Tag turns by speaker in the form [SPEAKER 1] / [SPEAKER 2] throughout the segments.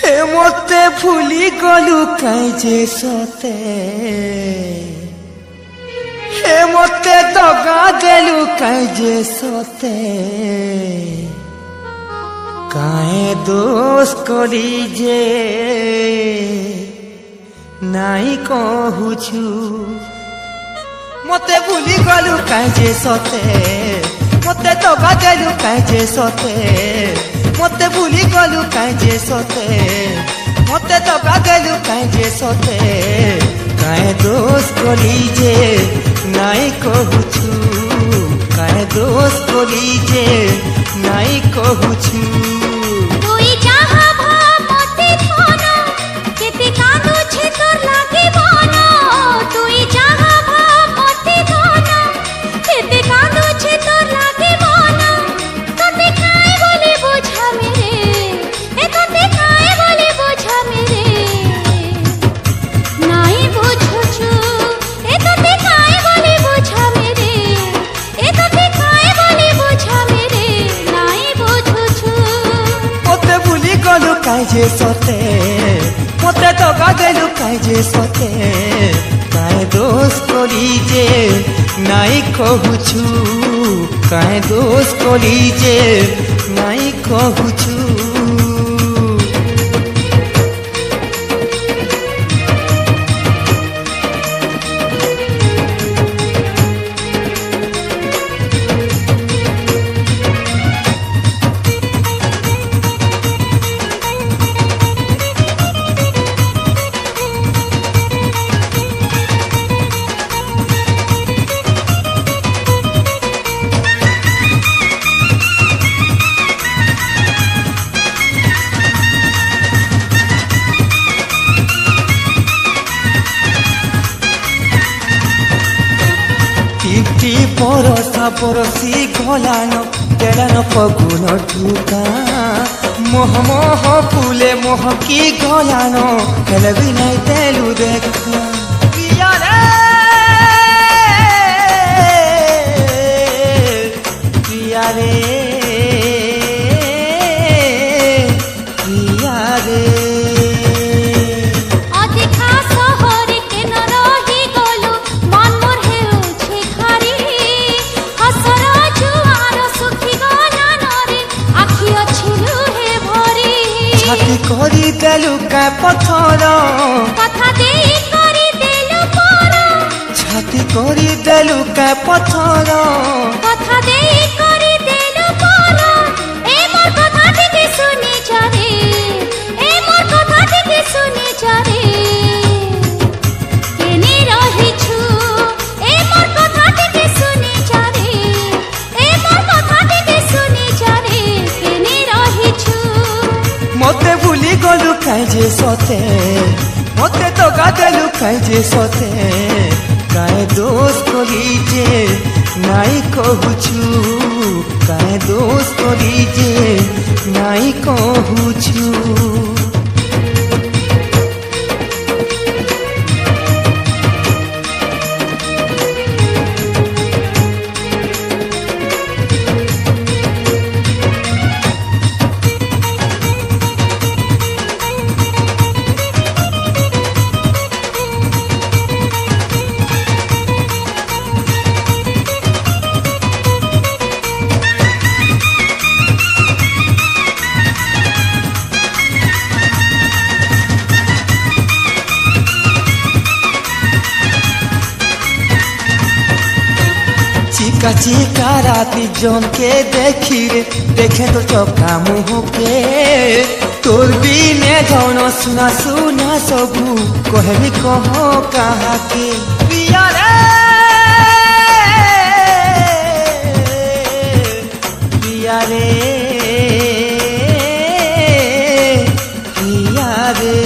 [SPEAKER 1] हे मते भूली गलु काई जे सते हे मते दगा देलु काई जे सते काए दोष करी जे नाई कहूछु मते भूली गलु काई जे सते मते दगा देलु काई जे सते मते भूली गलु काई जे सते मते दगा देलु काई जे सते काए दोष करी जे नाई कहूछु काए दोष करी जे नाई कहूछु
[SPEAKER 2] तुई जहाँ भाव मते थाना केते कांदो छे तोर लागे बाना तुई जहाँ भाव मते थाना केते कांदो छे तोर लागे बाना तते काए बोले बोझा मेरे ए तते काए बोले बोझा मेरे नाई बुझुछु ए तते काए बोले बोझा मेरे ए तते काए बोले बोझा मेरे नाई बुझुछु
[SPEAKER 1] मते भूली गलु काई जे सते मते दगा देलु काई जे सते काए दोष करी जे नाई कहूछु काए दोष करी जे नाई कहूछु টিপটি পরসা পরসি গলানো তেলানো ফগুন ঢুকা মোহ মোহ ফুলে মোহকি গলানো খেলবি নাই তেলু দেখা প্রিয়া রে প্রিয়া রে প্রিয়া রে छाती करी देलु का पत्थर
[SPEAKER 2] कथा देई करी देलु पर
[SPEAKER 1] छाती करी देलु का पत्थर
[SPEAKER 2] कथा देई करी देलु पर ए मोर कथा टिके सुनी जारे ए मोर कथा टिके सुनी जारे केने रहिछु ए मोर कथा टिके सुनी जारे ए मोर कथा टिके सुनी जारे केने रहिछु
[SPEAKER 1] मते भूली गलु काई जे सते मते दगा देलु काई जे सते काए दोष करी जे नाई कहूछु काए दोष करी जे नाई कहूछु चिका चिका राती जन के देखी रे देखे तो चौका मुँह के तोर बिने धन सुना सुना सबू कहबी कहो कहा के प्रिया रे प्रिया रे प्रिया रे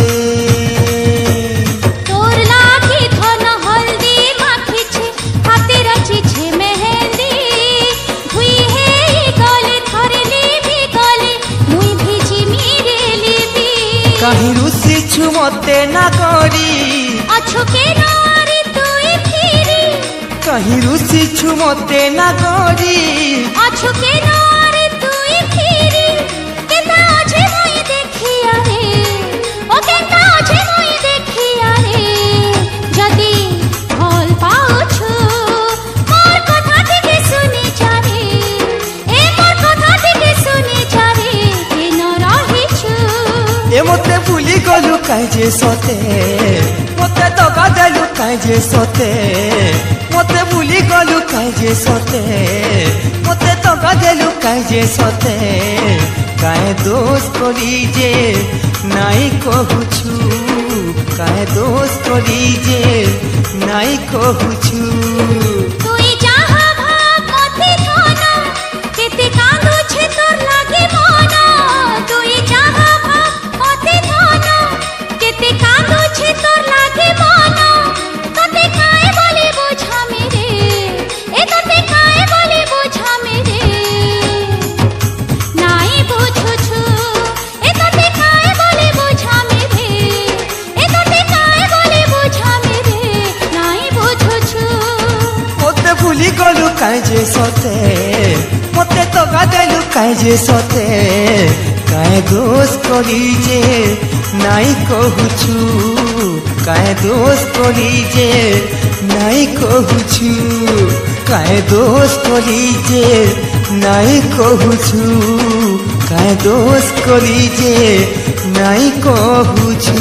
[SPEAKER 2] तोर लागी धन हल्दी माखी छे हाथे रची छे मेहंदी भुई हे गले धरली भी गले मुई भिजी मिरेली भी
[SPEAKER 1] कहीं रुसी छु मते ना करी
[SPEAKER 2] अछु के नारी तुई फिरी
[SPEAKER 1] कहीं रुसी छु मते ना करी
[SPEAKER 2] अछु के नारी तुई फिरी केता अछे मुई देखिया रे
[SPEAKER 1] काजे सोते मते दगा देलु काजे सोते मते भूली गलु काजे सोते मते दगा देलु काजे सोते काहे दोष करी जे नाई कहूछु काहे दोष करी जे नाई कहूछु
[SPEAKER 2] তুই যাহা ভাব মতে ধন কেতে কাঁদুছে তোর লাগে মন তুই যাহা ভাব মতে ধন কেতে কাঁদুছে তোর লাগে মন তোতে কায়ে বলে বোঝামে রে এ তোতে কায়ে বলে বোঝামে রে নাই বুঝুছু এ তোতে কায়ে বলে বোঝামে রে এ তোতে কায়ে বলে বোঝামে রে নাই বুঝুছু
[SPEAKER 1] मते भूली गलु काजे सोते मते दगा देलु काजे सोते काहे दोष करी जे नाई कहूछु काहे दोष करी जे नाई कहूछु काहे दोष करी जे नाई कहूछु काहे दोष करी जे नाई कहूछु।